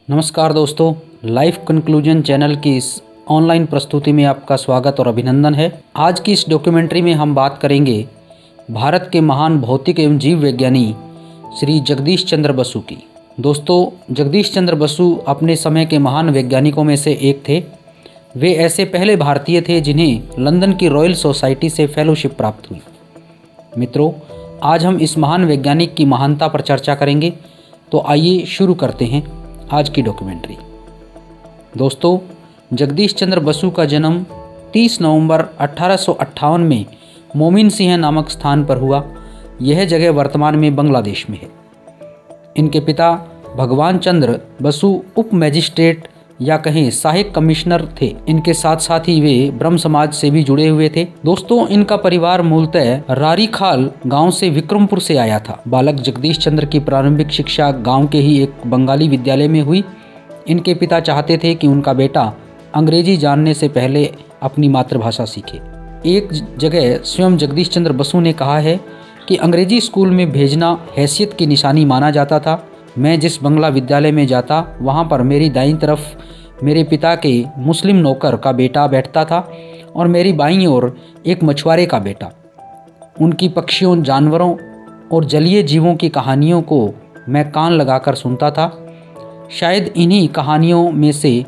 नमस्कार दोस्तों, life conclusion channel की इस ऑनलाइन प्रस्तुति में आपका स्वागत और अभिनंदन है। आज की इस डॉक्यूमेंट्री में हम बात करेंगे भारत के महान भौतिक एवं जीव विज्ञानी श्री जगदीश चंद्र बसु की। दोस्तों, जगदीश चंद्र बसु अपने समय के महान वैज्ञानिकों में से एक थे। वे ऐसे पहले भारतीय थे जिन्हें लंदन की रॉयल सोसाइटी से फेलोशिप प्राप्त हुई। मित्रों, आज हम इस महान वैज्ञानिक की महानता पर चर्चा करेंगे, तो आइए शुरू करते हैं आज की डॉक्यूमेंट्री। दोस्तों, जगदीश चंद्र बसु का जन्म 30 नवंबर 1858 में मोमिन सिंह नामक स्थान पर हुआ। यह जगह वर्तमान में बांग्लादेश में है। इनके पिता भगवान चंद्र बसु उप मैजिस्ट्रेट या कहें सहायक कमिश्नर थे। इनके साथ साथ ही वे ब्रह्म समाज से भी जुड़े हुए थे। दोस्तों, इनका परिवार मूलतः रारीखाल गांव से विक्रमपुर से आया था। बालक जगदीश चंद्र की प्रारंभिक शिक्षा गांव के ही एक बंगाली विद्यालय में हुई। इनके पिता चाहते थे कि उनका बेटा अंग्रेजी जानने से पहले अपनी मातृभाषा सीखे। एक जगह स्वयं जगदीश चंद्र बसु ने कहा है कि अंग्रेजी स्कूल में भेजना हैसियत की निशानी माना जाता था। मैं जिस बंगला विद्यालय में जाता, वहाँ पर मेरी दाईं तरफ मेरे पिता के मुस्लिम नौकर का बेटा बैठता था और मेरी बाईं ओर एक मछुआरे का बेटा। उनकी पक्षियों, जानवरों और जलीय जीवों की कहानियों को मैं कान लगाकर सुनता था। शायद इन्हीं कहानियों में से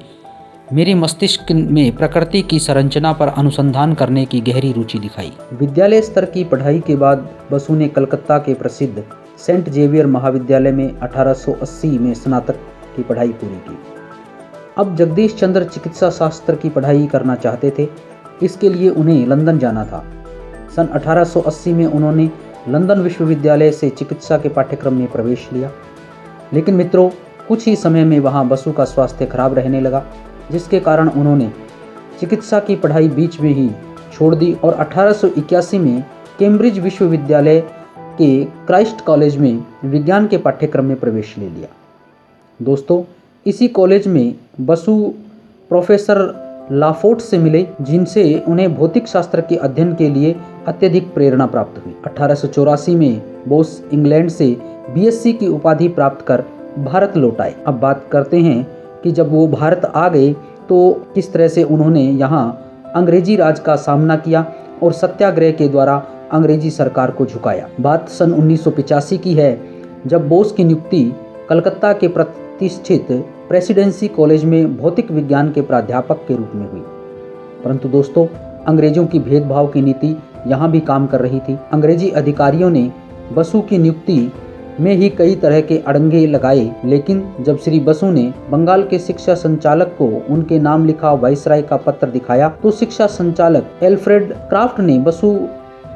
मेरे मस्तिष्क में प्रकृति की संरचना पर अनुसंधान करने की गहरी रुचि दिखाई। विद्यालय स्तर की पढ़ाई के बाद बसु ने कलकत्ता के प्रसिद्ध सेंट जेवियर महाविद्यालय में 1880 में स्नातक की पढ़ाई पूरी की। अब जगदीश चंद्र चिकित्सा शास्त्र की पढ़ाई करना चाहते थे। इसके लिए उन्हें लंदन जाना था। सन 1880 में उन्होंने लंदन विश्वविद्यालय से चिकित्सा के पाठ्यक्रम में प्रवेश लिया। लेकिन मित्रों, कुछ ही समय में वहाँ बसु का स्वास्थ्य खराब रहने लगा, जिसके कारण उन्होंने चिकित्सा की पढ़ाई बीच में ही छोड़ दी और 1881 में कैम्ब्रिज विश्वविद्यालय के क्राइस्ट कॉलेज में विज्ञान के पाठ्यक्रम में प्रवेश ले लिया। दोस्तों, इसी कॉलेज में बसु प्रोफेसर लाफोर्ट से मिले, जिनसे उन्हें भौतिक शास्त्र के अध्ययन के लिए अत्यधिक प्रेरणा प्राप्त हुई। 1884 में बोस इंग्लैंड से बीएससी की उपाधि प्राप्त कर भारत लौट आए। अब बात करते हैं कि जब वो भारत आ गए तो किस तरह से उन्होंने यहाँ अंग्रेजी राज का सामना किया और सत्याग्रह के द्वारा अंग्रेजी सरकार को झुकाया। बात सन 1985 की है, जब बोस की नियुक्ति कलकत्ता के प्रतिष्ठित प्रेसिडेंसी कॉलेज में भौतिक विज्ञान के प्राध्यापक के रूप में हुई। परंतु दोस्तों, अंग्रेजों की भेदभाव की नीति यहाँ भी काम कर रही थी। अंग्रेजी अधिकारियों ने बसु की नियुक्ति में ही कई तरह के अड़ंगे लगाए, लेकिन जब श्री बसु ने बंगाल के शिक्षा संचालक को उनके नाम लिखा वाइसराय का पत्र दिखाया, तो शिक्षा संचालक एल्फ्रेड क्राफ्ट ने बसु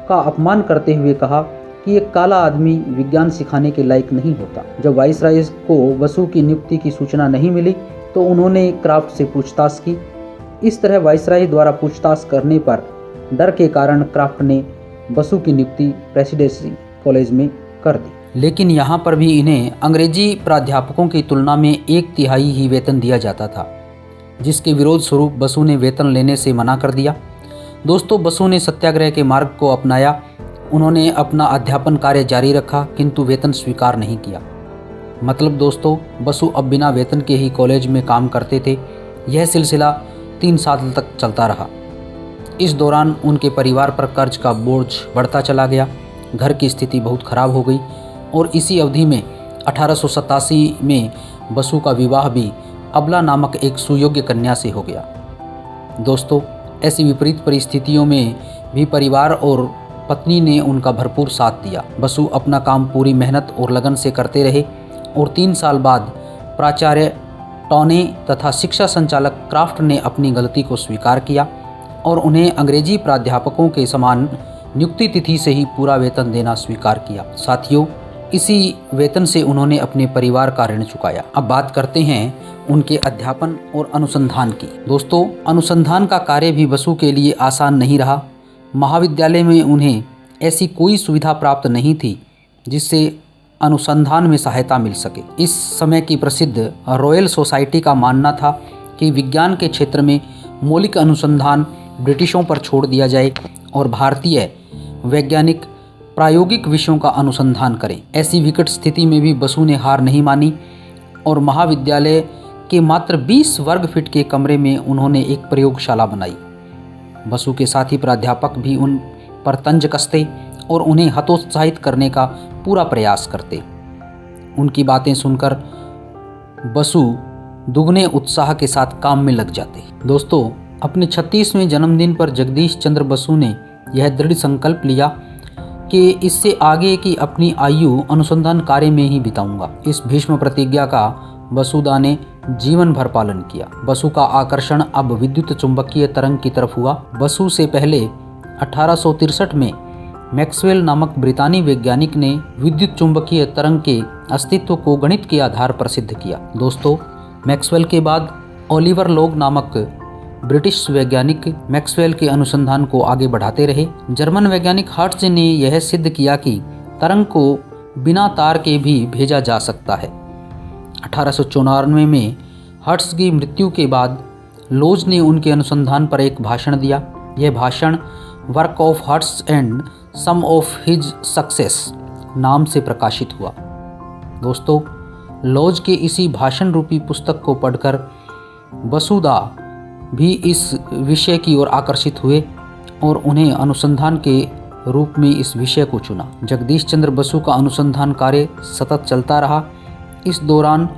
का अपमान करते हुए कहा कि एक काला आदमी विज्ञान सिखाने के लायक नहीं होता। जब वाइसराय को बसु की नियुक्ति की सूचना नहीं मिली तो उन्होंने क्राफ्ट से पूछताछ की। इस तरह वाइसराय द्वारा पूछताछ करने पर डर के कारण क्राफ्ट ने बसु की नियुक्ति प्रेसिडेंसी कॉलेज में कर दी। लेकिन यहाँ पर भी इन्हें अंग्रेजी प्राध्यापकों की तुलना में 1/3 ही वेतन दिया जाता था, जिसके विरोध स्वरूप बसु ने वेतन लेने से मना कर दिया। दोस्तों, बसु ने सत्याग्रह के मार्ग को अपनाया। उन्होंने अपना अध्यापन कार्य जारी रखा, किंतु वेतन स्वीकार नहीं किया। मतलब दोस्तों, बसु अब बिना वेतन के ही कॉलेज में काम करते थे। यह सिलसिला 3 साल तक चलता रहा। इस दौरान उनके परिवार पर कर्ज का बोझ बढ़ता चला गया। घर की स्थिति बहुत खराब हो गई और इसी अवधि में 1887 में बसु का विवाह भी अबला नामक एक सुयोग्य कन्या से हो गया। दोस्तों, ऐसी विपरीत परिस्थितियों में भी परिवार और पत्नी ने उनका भरपूर साथ दिया। बसु अपना काम पूरी मेहनत और लगन से करते रहे और 3 साल बाद प्राचार्य टॉने तथा शिक्षा संचालक क्राफ्ट ने अपनी गलती को स्वीकार किया और उन्हें अंग्रेजी प्राध्यापकों के समान नियुक्ति तिथि से ही पूरा वेतन देना स्वीकार किया। साथियों, इसी वेतन से उन्होंने अपने परिवार का ऋण चुकाया। अब बात करते हैं उनके अध्यापन और अनुसंधान की। दोस्तों, अनुसंधान का कार्य भी बसु के लिए आसान नहीं रहा। महाविद्यालय में उन्हें ऐसी कोई सुविधा प्राप्त नहीं थी जिससे अनुसंधान में सहायता मिल सके। इस समय की प्रसिद्ध रॉयल सोसाइटी का मानना था कि विज्ञान के क्षेत्र में मौलिक अनुसंधान ब्रिटिशों पर छोड़ दिया जाए और भारतीय वैज्ञानिक प्रायोगिक विषयों का अनुसंधान करें। ऐसी विकट स्थिति में भी बसु ने हार नहीं मानी और महाविद्यालय के मात्र 20 वर्ग फीट के कमरे में उन्होंने एक प्रयोगशाला बनाई। बसु के साथी प्राध्यापक भी उन पर तंज कसते और उन्हें हतोत्साहित करने का पूरा प्रयास करते। उनकी बातें सुनकर बसु दुगने उत्साह के साथ काम में लग जाते। दोस्तों, अपने 36वें जन्मदिन पर जगदीश चंद्र बसु ने यह दृढ़ संकल्प लिया कि इससे आगे की अपनी आयु अनुसंधान कार्य में ही बिताऊंगा। इस भीष्म प्रतिज्ञा का बसुदा ने जीवन भर पालन किया। बसु का आकर्षण अब विद्युत चुंबकीय तरंग की तरफ हुआ। बसु से पहले 1863 में मैक्सवेल नामक ब्रितानी वैज्ञानिक ने विद्युत चुंबकीय तरंग के अस्तित्व को गणित के आधार पर सिद्ध किया। दोस्तों, मैक्सवेल के बाद ओलिवर लॉग नामक ब्रिटिश वैज्ञानिक मैक्सवेल के अनुसंधान को आगे बढ़ाते रहे। जर्मन वैज्ञानिक हर्ट्ज ने यह सिद्ध किया कि तरंग को बिना तार के भी भेजा जा सकता है। 1894 में हर्ट्ज की मृत्यु के बाद लोज ने उनके अनुसंधान पर एक भाषण दिया। यह भाषण work of Hertz and some of his success नाम से प्रकाशित हुआ। दोस्तों, लोज के इसी भाषण रूपी पुस्तक को पढ़कर बसुदा भी इस विषय की ओर आकर्षित हुए और उन्हें अनुसंधान के रूप में इस विषय को चुना। जगदीश चंद्र बसु का अनुसंधान कार्य सतत चलता रहा। इस दौरान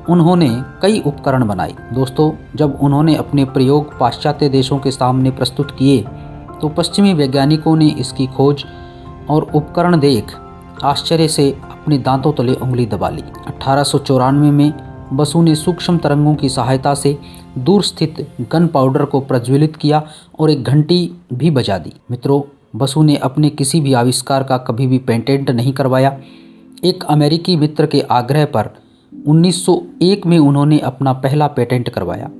उन्होंने कई उपकरण बनाए। दोस्तों, जब उन्होंने अपने प्रयोग पाश्चात्य देशों के सामने प्रस्तुत किए तो पश्चिमी वैज्ञानिकों ने इसकी खोज और उपकरण देख आश्चर्य से अपने दांतों तले उंगली दबा ली। 1894 में बसु ने सूक्ष्म तरंगों की सहायता से दूर स्थित गन पाउडर को प्रज्वलित किया और एक घंटी भी बजा दी। मित्रों, बसु ने अपने किसी भी आविष्कार का कभी भी पेटेंट नहीं करवाया। एक अमेरिकी मित्र के आग्रह पर 1901 में उन्होंने अपना पहला पेटेंट करवाया,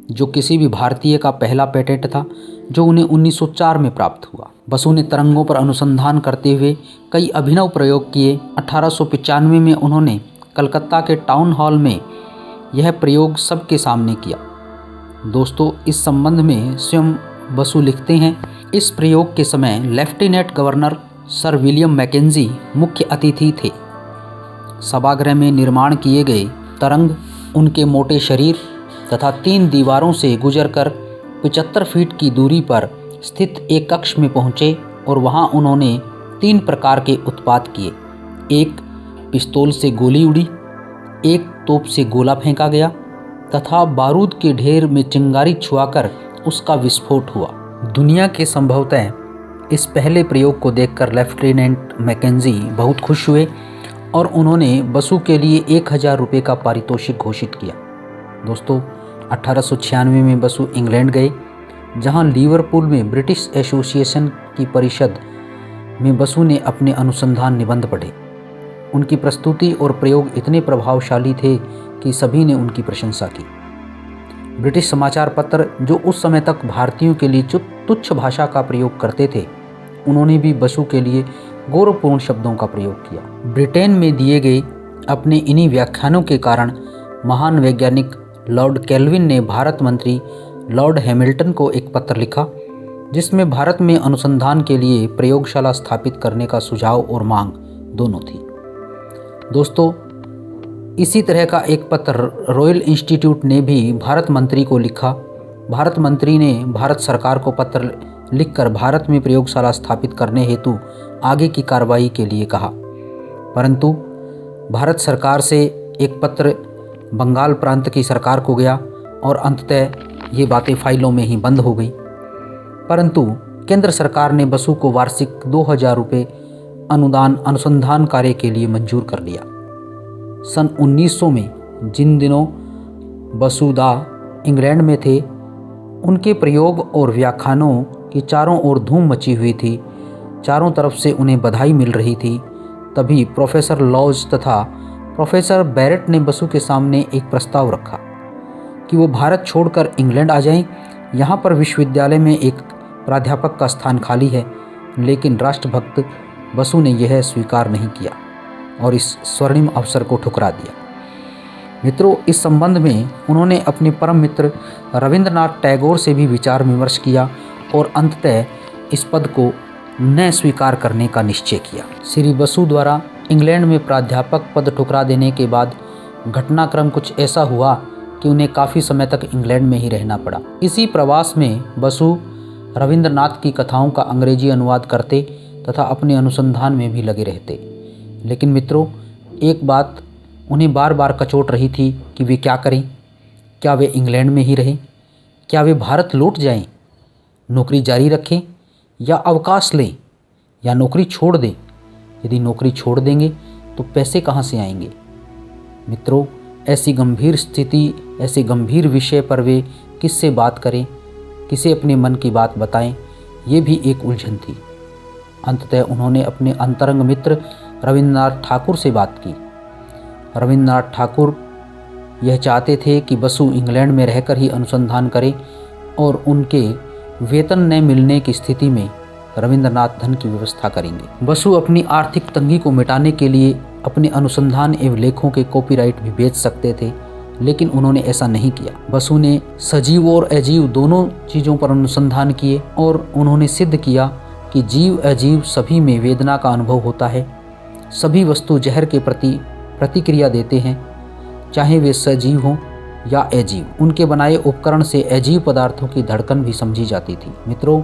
जो किसी भी भारतीय का पहला पेटेंट था, जो उन्हें 1904 में प्राप्त हुआ। बसु ने तरंगों पर अनुसंधान करते हुए कई अभिनव प्रयोग किए। 1895 में उन्होंने कलकत्ता के टाउन हॉल में यह प्रयोग सबके सामने किया। दोस्तों, इस संबंध में स्वयं बसु लिखते हैं, इस प्रयोग के समय lieutenant governor sir William Mackenzie मुख्य अतिथि थे। सभागृह में निर्माण किए गए तरंग उनके मोटे शरीर तथा 3 दीवारों से गुजरकर 75 फीट की दूरी पर स्थित एक कक्ष में पहुँचे और वहाँ उन्होंने 3 प्रकार के उत्पात किए। एक पिस्तौल से गोली उड़ी, एक तोप से गोला फेंका गया तथा बारूद के ढेर में चिंगारी छुआकर उसका विस्फोट हुआ। दुनिया के संभवतः इस पहले प्रयोग को देखकर लेफ्टिनेंट मैकेंजी बहुत खुश हुए और उन्होंने बसु के लिए 1000 रुपये का पारितोषिक घोषित किया। दोस्तों, 1896 में बसु इंग्लैंड गए, जहां लिवरपूल में ब्रिटिश एसोसिएशन की परिषद में बसु ने अपने अनुसंधान निबंध पढ़े। उनकी प्रस्तुति और प्रयोग इतने प्रभावशाली थे कि सभी ने उनकी प्रशंसा की। ब्रिटिश समाचार पत्र, जो उस समय तक भारतीयों के लिए तुच्छ भाषा का प्रयोग करते थे, उन्होंने भी बसु के लिए गौरवपूर्ण शब्दों का प्रयोग किया। ब्रिटेन में दिए गए अपने इन्हीं व्याख्यानों के कारण महान वैज्ञानिक लॉर्ड केल्विन ने भारत मंत्री लॉर्ड हैमिल्टन को एक पत्र लिखा, जिसमें भारत में अनुसंधान के लिए प्रयोगशाला स्थापित करने का सुझाव और मांग दोनों थी। दोस्तों, इसी तरह का एक पत्र रॉयल इंस्टीट्यूट ने भी भारत मंत्री को लिखा। भारत मंत्री ने भारत सरकार को पत्र लिखकर भारत में प्रयोगशाला स्थापित करने हेतु आगे की कार्रवाई के लिए कहा, परंतु भारत सरकार से एक पत्र बंगाल प्रांत की सरकार को गया और अंततः ये बातें फाइलों में ही बंद हो गई। परंतु केंद्र सरकार ने बसु को वार्षिक 2000 रुपये अनुदान अनुसंधान कार्य के लिए मंजूर कर लिया। सन 1900 में जिन दिनों बसुदा इंग्लैंड में थे, उनके प्रयोग और व्याख्यानों की चारों ओर धूम मची हुई थी। चारों तरफ से उन्हें बधाई मिल रही थी। तभी प्रोफेसर लॉज तथा प्रोफेसर बैरेट ने बसु के सामने एक प्रस्ताव रखा कि वो भारत छोड़कर इंग्लैंड आ जाएं। यहाँ पर विश्वविद्यालय में एक प्राध्यापक का स्थान खाली है, लेकिन राष्ट्रभक्त बसु ने यह स्वीकार नहीं किया और इस स्वर्णिम अवसर को ठुकरा दिया। मित्रों, इस संबंध में उन्होंने अपने परम मित्र रविंद्रनाथ टैगोर से भी विचार विमर्श किया और अंततः इस पद को न स्वीकार करने का निश्चय किया। श्री बसु द्वारा इंग्लैंड में प्राध्यापक पद ठुकरा देने के बाद घटनाक्रम कुछ ऐसा हुआ कि उन्हें काफ़ी समय तक इंग्लैंड में ही रहना पड़ा। इसी प्रवास में बसु रविंद्रनाथ की कथाओं का अंग्रेजी अनुवाद करते तथा अपने अनुसंधान में भी लगे रहते। लेकिन मित्रों, एक बात उन्हें बार बार कचोट रही थी कि वे क्या करें। क्या वे इंग्लैंड में ही रहें? क्या वे भारत लौट जाएं? नौकरी जारी रखें या अवकाश लें या नौकरी छोड़ दें? यदि नौकरी छोड़ देंगे तो पैसे कहाँ से आएंगे? मित्रों, ऐसी गंभीर स्थिति, ऐसे गंभीर विषय पर वे किससे बात करें, किसे अपने मन की बात बताएं, ये भी एक उलझन थी। अंततः उन्होंने अपने अंतरंग मित्र रविंद्रनाथ ठाकुर से बात की। रविंद्रनाथ ठाकुर यह चाहते थे कि बसु इंग्लैंड में रहकर ही अनुसंधान करें और उनके वेतन न मिलने की स्थिति में रविंद्रनाथ धन की व्यवस्था करेंगे। बसु अपनी आर्थिक तंगी को मिटाने के लिए अपने अनुसंधान एवं लेखों के कॉपीराइट भी बेच सकते थे, लेकिन उन्होंने ऐसा नहीं किया। बसु ने सजीव और अजीव दोनों चीज़ों पर अनुसंधान किए और उन्होंने सिद्ध किया कि जीव अजीव सभी में वेदना का अनुभव होता है। सभी वस्तु जहर के प्रति प्रतिक्रिया देते हैं, चाहे वे सजीव हों या अजीव। उनके बनाए उपकरण से अजीव पदार्थों की धड़कन भी समझी जाती थी। मित्रों,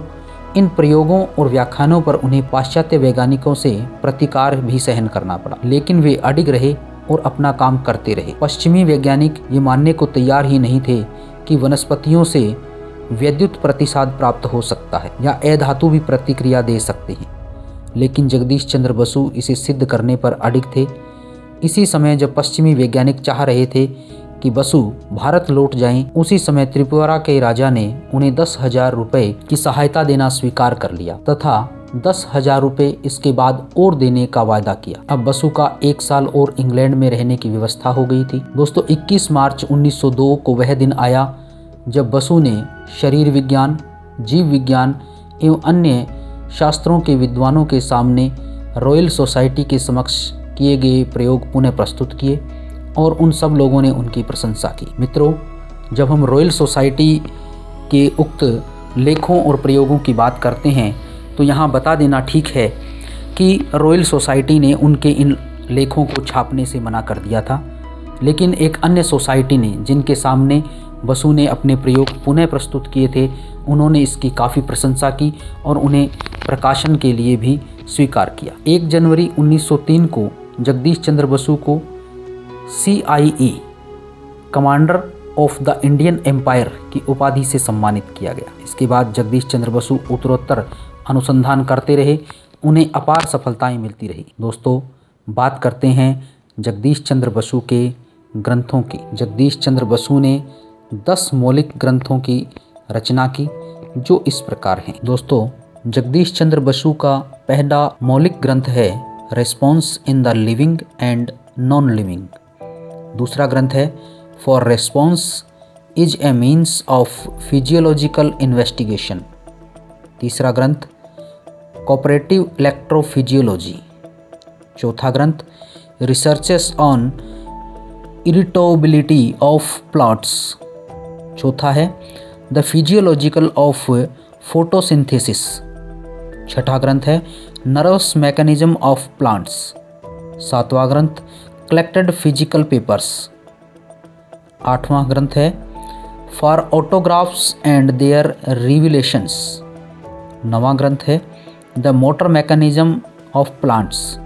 इन प्रयोगों और व्याख्यानों पर उन्हें पाश्चात्य वैज्ञानिकों से प्रतिकार भी सहन करना पड़ा, लेकिन वे अडिग रहे और अपना काम करते रहे। पश्चिमी वैज्ञानिक ये मानने को तैयार ही नहीं थे कि वनस्पतियों से विद्युत प्रतिसाद प्राप्त हो सकता है या अधातु भी प्रतिक्रिया दे सकते हैं, लेकिन जगदीश चंद्र बसु इसे सिद्ध करने पर अडिग थे। इसी समय जब पश्चिमी वैज्ञानिक चाह रहे थे कि बसु भारत लौट जाएं, उसी समय त्रिपुरा के राजा ने उन्हें 10,000 रुपये की सहायता देना स्वीकार कर लिया तथा 10,000 रुपये इसके बाद और देने का वायदा किया। अब बसु का 1 साल और इंग्लैंड में रहने की व्यवस्था हो गई थी। दोस्तों, 21 मार्च 1902 को वह दिन आया जब बसु ने शरीर विज्ञान, जीव विज्ञान एवं अन्य शास्त्रों के विद्वानों के सामने रॉयल सोसाइटी के समक्ष किए गए प्रयोग पुनः प्रस्तुत किए और उन सब लोगों ने उनकी प्रशंसा की। मित्रों, जब हम रॉयल सोसाइटी के उक्त लेखों और प्रयोगों की बात करते हैं तो यहाँ बता देना ठीक है कि रॉयल सोसाइटी ने उनके इन लेखों को छापने से मना कर दिया था, लेकिन एक अन्य सोसाइटी ने, जिनके सामने बसु ने अपने प्रयोग पुनः प्रस्तुत किए थे, उन्होंने इसकी काफ़ी प्रशंसा की और उन्हें प्रकाशन के लिए भी स्वीकार किया। 1 जनवरी 1903 को जगदीश चंद्र बसु को CIE commander of the Indian Empire की उपाधि से सम्मानित किया गया। इसके बाद जगदीश चंद्र बसु उत्तरोत्तर अनुसंधान करते रहे, उन्हें अपार सफलताएं मिलती रही। दोस्तों, बात करते हैं जगदीश चंद्र बसु के ग्रंथों की। जगदीश चंद्र बसु ने 10 मौलिक ग्रंथों की रचना की जो इस प्रकार हैं। दोस्तों, जगदीश चंद्र बसु का पहला मौलिक ग्रंथ है response in the living and non living. दूसरा ग्रंथ है for response is a means of physiological investigation. तीसरा ग्रंथ कोऑपरेटिव इलेक्ट्रोफिजियोलॉजी। चौथा ग्रंथ researches on irritability of plants. चौथा है द फिजियोलॉजिकल ऑफ फोटोसिंथेसिस। छठा ग्रंथ है नर्वस मैकेनिज्म ऑफ प्लांट्स। सातवां ग्रंथ कलेक्टेड फिजिकल पेपर्स। आठवां ग्रंथ है for autographs and their revelations. नवां ग्रंथ है the motor mechanism of plants.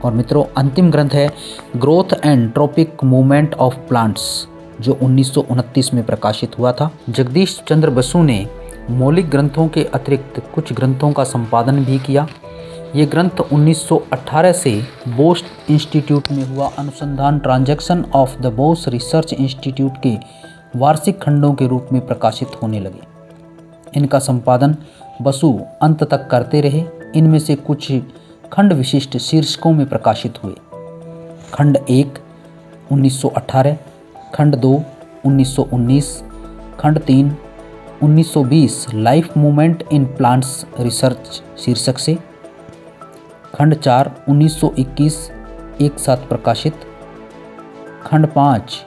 और मित्रों, अंतिम ग्रंथ है growth and tropic movement of plants, जो 1929 में प्रकाशित हुआ था। जगदीश चंद्र बसु ने मौलिक ग्रंथों के अतिरिक्त कुछ ग्रंथों का संपादन भी किया। ये ग्रंथ 1918 से बोस इंस्टीट्यूट में हुआ अनुसंधान transaction of the Bose research institute के वार्षिक खंडों के रूप में प्रकाशित होने लगे। इनका संपादन बसु अंत तक करते रहे। इनमें से कुछ खंड विशिष्ट शीर्षकों में प्रकाशित हुए। खंड 1 1918, खंड 2 1919, खंड 3 1920 life movement in plants research शीर्षक से, खंड 4 1921 एक साथ प्रकाशित, खंड 5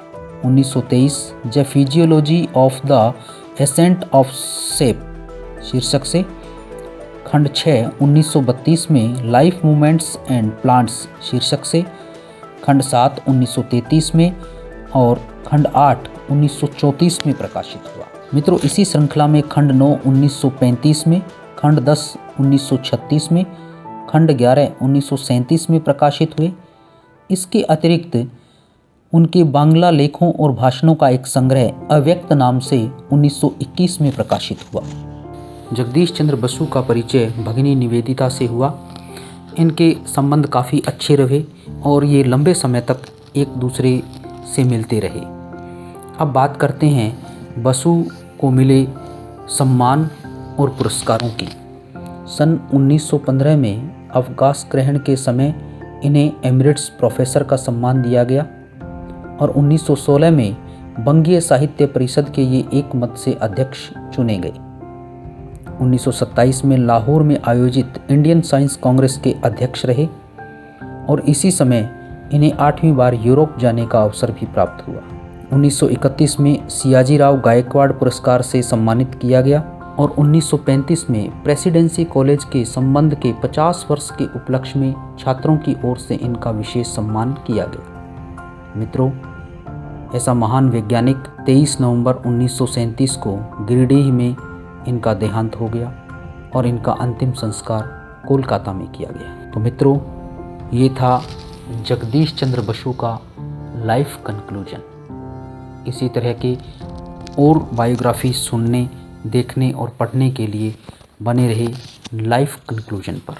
1923 the physiology of the ascent of shape शीर्षक से, खंड 6 1932 में लाइफ मूवमेंट्स एंड प्लांट्स शीर्षक से, खंड 7 1933 में और खंड 8 1934 में प्रकाशित हुआ। मित्रों, इसी श्रृंखला में खंड 9 1935 में, खंड 10 1936 में, खंड 11 1937 में प्रकाशित हुए। इसके अतिरिक्त उनके बांग्ला लेखों और भाषणों का एक संग्रह अव्यक्त नाम से 1921 में प्रकाशित हुआ। जगदीश चंद्र बसु का परिचय भगिनी निवेदिता से हुआ। इनके संबंध काफ़ी अच्छे रहे और ये लंबे समय तक एक दूसरे से मिलते रहे। अब बात करते हैं बसु को मिले सम्मान और पुरस्कारों की। सन 1915 में अवकाश ग्रहण के समय इन्हें एमरिट्स प्रोफेसर का सम्मान दिया गया और 1916 में बंगीय साहित्य परिषद के ये एक मत से अध्यक्ष चुने गए। 1927 में लाहौर में आयोजित इंडियन साइंस कांग्रेस के अध्यक्ष रहे और इसी समय इन्हें 8वीं बार यूरोप जाने का अवसर भी प्राप्त हुआ। 1931 में सियाजीराव गायकवाड़ पुरस्कार से सम्मानित किया गया और 1935 में प्रेसिडेंसी कॉलेज के संबंध के 50 वर्ष के उपलक्ष्य में छात्रों की ओर से इनका विशेष सम्मान किया गया। मित्रों, ऐसा महान वैज्ञानिक 23 नवंबर 1937 को गिरिडीह में इनका देहांत हो गया और इनका अंतिम संस्कार कोलकाता में किया गया। तो मित्रों, ये था जगदीश चंद्र बसु का लाइफ कंक्लूजन। इसी तरह के और बायोग्राफी सुनने, देखने और पढ़ने के लिए बने रहे लाइफ कंक्लूजन पर।